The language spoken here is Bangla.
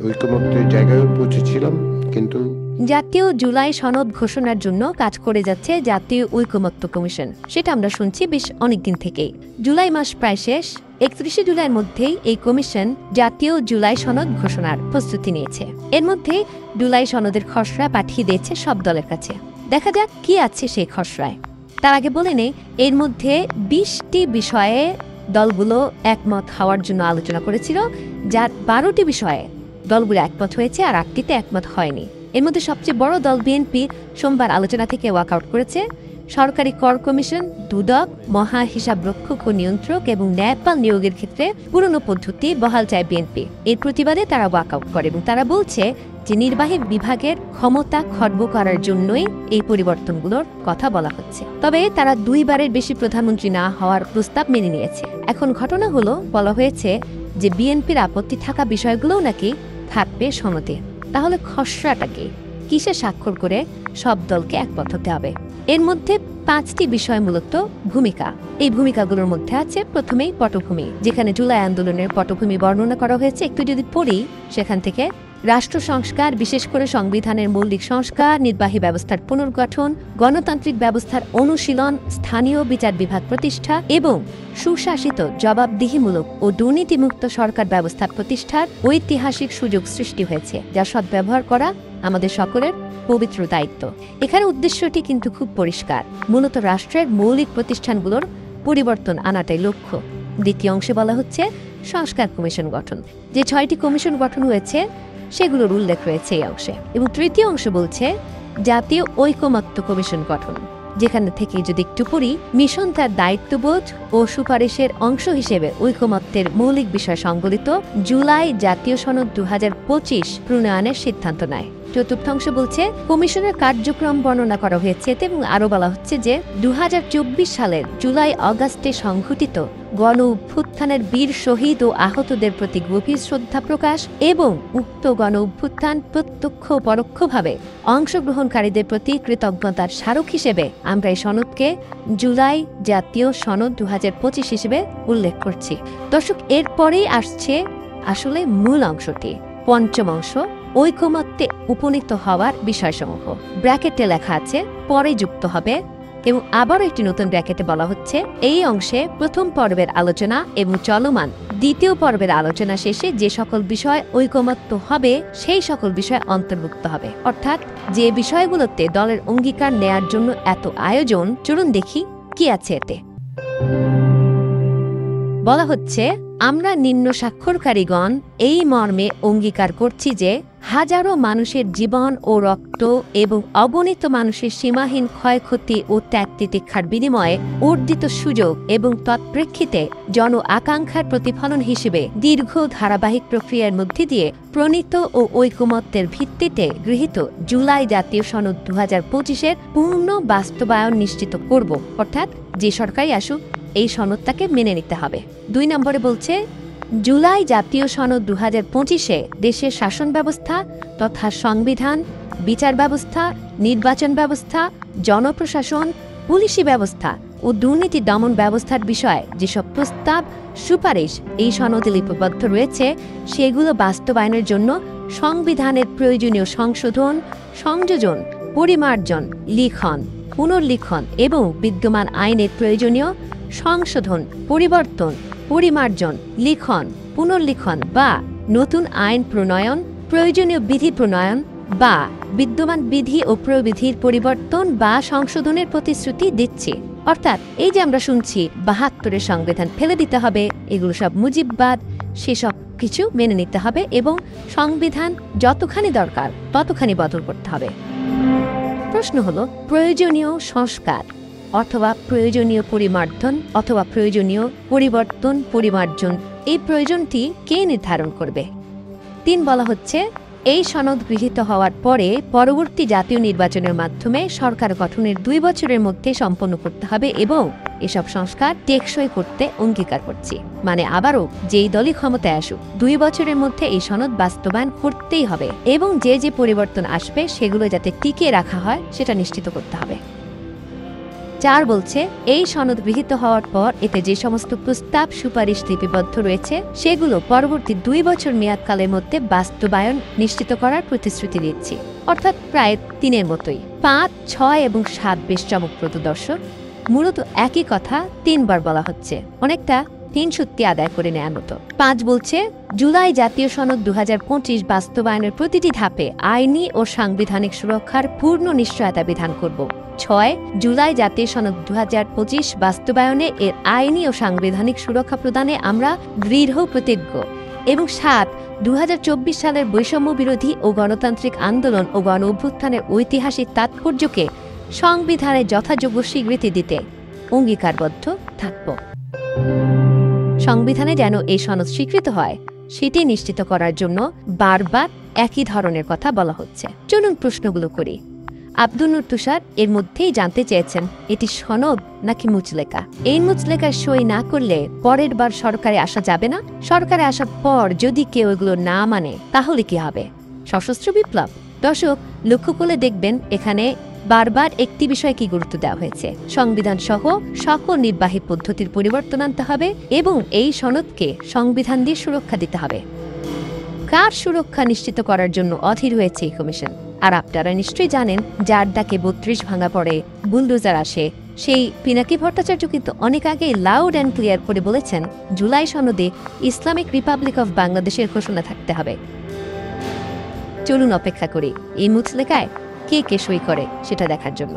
ঐকমত্যের জায়গায় পৌঁছেছিলাম। কিন্তু জাতীয় জুলাই সনদ ঘোষণার জন্য কাজ করে যাচ্ছে জাতীয় ঐকমত্য কমিশন, সেটা আমরা শুনছি বেশ অনেকদিন থেকেই। জুলাই মাস প্রায় শেষ, 31শে জুলাইয়ের মধ্যেই এই কমিশন জাতীয় জুলাই সনদ ঘোষণার প্রস্তুতি নিয়েছে। এর মধ্যে জুলাই সনদের খসড়া পাঠিয়ে দিয়েছে সব দলের কাছে। দেখা যাক কি আছে সেই খসড়ায়। তার আগে বলে নেই, এর মধ্যে 20টি বিষয়ে দলগুলো একমত হওয়ার জন্য আলোচনা করেছিল, যার 12টি বিষয়ে দলগুলো একমত হয়েছে আর 8টিতে একমত হয়নি। এর মধ্যে সবচেয়ে বড় দল বিএনপি সোমবার আলোচনা থেকে ওয়াকআউট করেছে। সরকারি কর কমিশন, দুদক, মহা হিসাবরক্ষক ও নিয়ন্ত্রক এবং ন্যায়পাল নিয়োগের ক্ষেত্রে পুরনো পদ্ধতি বহাল চায় বিএনপি। এর প্রতিবাদে তারা ওয়াকআউট করে এবং তারা বলছে যে নির্বাহী বিভাগের ক্ষমতা খর্ব করার জন্যই এই পরিবর্তনগুলোর কথা বলা হচ্ছে। তবে তারা 2 বারের বেশি প্রধানমন্ত্রী না হওয়ার প্রস্তাব মেনে নিয়েছে। এখন ঘটনা হলো, বলা হয়েছে যে বিএনপির আপত্তি থাকা বিষয়গুলোও নাকি থাকবে সনদে। তাহলে খসড়াটাকে কিসে স্বাক্ষর করে সব দলকে একমত হতে হবে? এর মধ্যে 5টি বিষয় মূলত ভূমিকা। এই ভূমিকাগুলোর মধ্যে আছে প্রথমেই পটভূমি, যেখানে জুলাই আন্দোলনের পটভূমি বর্ণনা করা হয়েছে। একটু যদি পড়ি সেখান থেকে, রাষ্ট্র সংস্কার, বিশেষ করে সংবিধানের মৌলিক সংস্কার, নির্বাহী ব্যবস্থার পুনর্গঠন, গণতান্ত্রিক ব্যবস্থার অনুশীলন, স্থানীয় বিচার বিভাগ প্রতিষ্ঠা এবং সুশাসিত, জবাবদিহিমূলক ও দুর্নীতিমুক্ত সরকার ব্যবস্থা প্রতিষ্ঠার ঐতিহাসিক সুযোগ সৃষ্টি হয়েছে, যা সদ্ব্যবহার করা আমাদের সকলের পবিত্র দায়িত্ব। এখানে উদ্দেশ্যটি কিন্তু খুব পরিষ্কার, মূলত রাষ্ট্রের মৌলিক প্রতিষ্ঠানগুলোর পরিবর্তন আনাটাই লক্ষ্য। দ্বিতীয় অংশে বলা হচ্ছে সংস্কার কমিশন গঠন। যে 6টি কমিশন গঠন হয়েছে সেগুলোর উল্লেখ রয়েছে এই অংশে। এবং তৃতীয় অংশ বলছে জাতীয় ঐকমত্য কমিশন গঠন, যেখানে থেকে যদি একটু পড়ি, মিশন তার দায়িত্ববোধ ও সুপারিশের অংশ হিসেবে ঐকমত্যের মৌলিক বিষয় সংবলিত জুলাই জাতীয় সনদ 2025 প্রণয়নের সিদ্ধান্ত নেয়। চতুর্থাংশ বলছে কমিশনের কার্যক্রম বর্ণনা করা হয়েছে এবং আরো বলা হচ্ছে যে 2024 সালের জুলাই অগাস্টে সংঘটিত গণ অভ্যুত্থানের বীর শহীদ ও আহতদের প্রতি গভীর শ্রদ্ধা প্রকাশ এবং উক্ত গণ অভ্যুত্থান প্রত্যক্ষ ও পরোক্ষভাবে অংশগ্রহণকারীদের প্রতি কৃতজ্ঞতার স্মারক হিসেবে আমরা এই সনদকে জুলাই জাতীয় সনদ 2025 হিসেবে উল্লেখ করছি। দর্শক, এরপরেই আসছে আসলে মূল অংশটি, পঞ্চম অংশ, ঐকমত্যে উপনীত হওয়ার বিষয়সমূহ। ব্র্যাকেটে লেখা আছে পরে যুক্ত হবে এবং আবারও একটি নতুন ব্র্যাকেটে বলা হচ্ছে এই অংশে প্রথম পর্বের আলোচনা এবং চলমান দ্বিতীয় পর্বের আলোচনা শেষে যে সকল বিষয় ঐকমত্য হবে সেই সকল বিষয় অন্তর্ভুক্ত হবে। অর্থাৎ যে বিষয়গুলোতে দলের অঙ্গীকার নেয়ার জন্য এত আয়োজন, চলুন দেখি কি আছে এতে। বলা হচ্ছে, আমরা নিম্ন স্বাক্ষরকারীগণ এই মর্মে অঙ্গীকার করছি যে হাজারো মানুষের জীবন ও রক্ত এবং অগণিত মানুষের সীমাহীন ক্ষয়ক্ষতি ও ত্যাগ তিতিক্ষার বিনিময়ে অর্জিত সুযোগ এবং তৎপ্রেক্ষিতে জন আকাঙ্ক্ষার প্রতিফলন হিসেবে দীর্ঘ ধারাবাহিক প্রক্রিয়ার মধ্যে দিয়ে প্রণীত ও ঐকমত্যের ভিত্তিতে গৃহীত জুলাই জাতীয় সনদ 2025 পূর্ণ বাস্তবায়ন নিশ্চিত করব। অর্থাৎ যে সরকারই আসুক এই সনদটাকে মেনে নিতে হবে। 2 নম্বরে বলছে, জুলাই জাতীয় সনদ 2025 দেশের শাসন ব্যবস্থা তথা সংবিধান, বিচার ব্যবস্থা, নির্বাচন ব্যবস্থা, জনপ্রশাসন, পুলিশি ব্যবস্থা ও দুর্নীতি দমন ব্যবস্থার বিষয়ে যেসব প্রস্তাব, সুপারিশ এই সনদে লিপিবদ্ধ রয়েছে সেগুলো বাস্তবায়নের জন্য সংবিধানের প্রয়োজনীয় সংশোধন, সংযোজন, পরিমার্জন, লিখন, পুনর্লিখন এবং বিদ্যমান আইনের প্রয়োজনীয় সংশোধন, পরিবর্তন, পরিমার্জন, লিখন, পুনর্লিখন বা নতুন আইন প্রণয়ন, প্রয়োজনীয় বিধি প্রণয়ন বা বিদ্যমান বিধি ও প্রবিধির পরিবর্তন বা সংশোধনের প্রতিশ্রুতি দিচ্ছে। অর্থাৎ এই যে আমরা শুনছি 72-এর সংবিধান ফেলে দিতে হবে, এগুলো সব মুজিববাদ, সেসব কিছু মেনে নিতে হবে এবং সংবিধান যতখানি দরকার ততখানি বদল করতে হবে। প্রশ্ন হলো, প্রয়োজনীয় সংস্কার অথবা প্রয়োজনীয় পরিমার্জন অথবা প্রয়োজনীয় পরিবর্তন, পরিমার্জন, এই প্রয়োজনটি কে নির্ধারণ করবে? 3 বলা হচ্ছে, এই সনদ গৃহীত হওয়ার পরে পরবর্তী জাতীয় নির্বাচনের মাধ্যমে সরকার গঠনের 2 বছরের মধ্যে সম্পন্ন করতে হবে এবং এসব সংস্কার টেকসই করতে অঙ্গীকার করছি। মানে আবারও যেই দলই ক্ষমতায় আসুক 2 বছরের মধ্যে এই সনদ বাস্তবায়ন করতেই হবে এবং যে যে পরিবর্তন আসবে সেগুলো যাতে টিকিয়ে রাখা হয় সেটা নিশ্চিত করতে হবে। 4 বলছে এই সনদ গৃহীত হওয়ার পর এতে যে সমস্ত প্রস্তাব সুপারিশ লিপিবদ্ধ রয়েছে সেগুলো পরবর্তী 2 বছর মেয়াদকালের মধ্যে বাস্তবায়ন নিশ্চিত করার প্রতিশ্রুতি দিচ্ছি, অর্থাৎ প্রায় 3-এর মতোই। 5, 6 এবং 7 বেশ চমকপ্রদ দর্শক। মূলত একই কথা 3 বার বলা হচ্ছে, অনেকটা 3 সত্যি আদায় করে নেয়ার মতো। 5 বলছে জুলাই জাতীয় সনদ 2025 বাস্তবায়নের প্রতিটি ধাপে আইনি ও সাংবিধানিক সুরক্ষার পূর্ণ নিশ্চয়তা বিধান করব। 6 জুলাই জাতীয় সনদ 2025 বাস্তবায়নে এর আইনি ও সাংবিধানিক সুরক্ষা প্রদানে আমরা দৃঢ় প্রতিজ্ঞ। এবং 7 2024 সালের বৈষম্য বিরোধী ও গণতান্ত্রিক আন্দোলন ও গণ অভ্যুত্থানের ঐতিহাসিক তাৎপর্যকে সংবিধানে যথাযোগ্য স্বীকৃতি দিতে অঙ্গীকারবদ্ধ থাকব। সংবিধানে যেন এই সনদ স্বীকৃত হয় সেটি নিশ্চিত করার জন্য বারবার একই ধরনের কথা বলা হচ্ছে। চলুন প্রশ্নগুলো করি। আব্দুল নূর তুষার এর মধ্যেই জানতে চেয়েছেন এটি সনদ নাকি মুচলেকা। এই মুচলেকায় সই না করলে পরের বার সরকারে আসা যাবে না? সরকারে আসার পর যদি কেউ এগুলো না মানে তাহলে কি হবে? সশস্ত্র বিপ্লব? দর্শক, লক্ষ্য করলে দেখবেন এখানে বারবার একটি বিষয়ে কি গুরুত্ব দেওয়া হয়েছে, সংবিধান সহ সকল নির্বাহী পদ্ধতির পরিবর্তন আনতে হবে এবং এই সনদকে সংবিধান দিয়ে সুরক্ষা দিতে হবে। কার সুরক্ষা নিশ্চিত করার জন্য অধীর হয়েছে এই কমিশন? আর আপনারা নিশ্চয়ই জানেন যার ডাকে 32 ভাঙা পড়ে, বুলডোজার আসে, সেই পিনাকি ভট্টাচার্য কিন্তু অনেক আগেই লাউড অ্যান্ড ক্লিয়ার করে বলেছেন জুলাই সনদে ইসলামিক রিপাবলিক অফ বাংলাদেশের ঘোষণা থাকতে হবে। চলুন অপেক্ষা করি এই মুচলেকায় কে কে সই করে সেটা দেখার জন্য।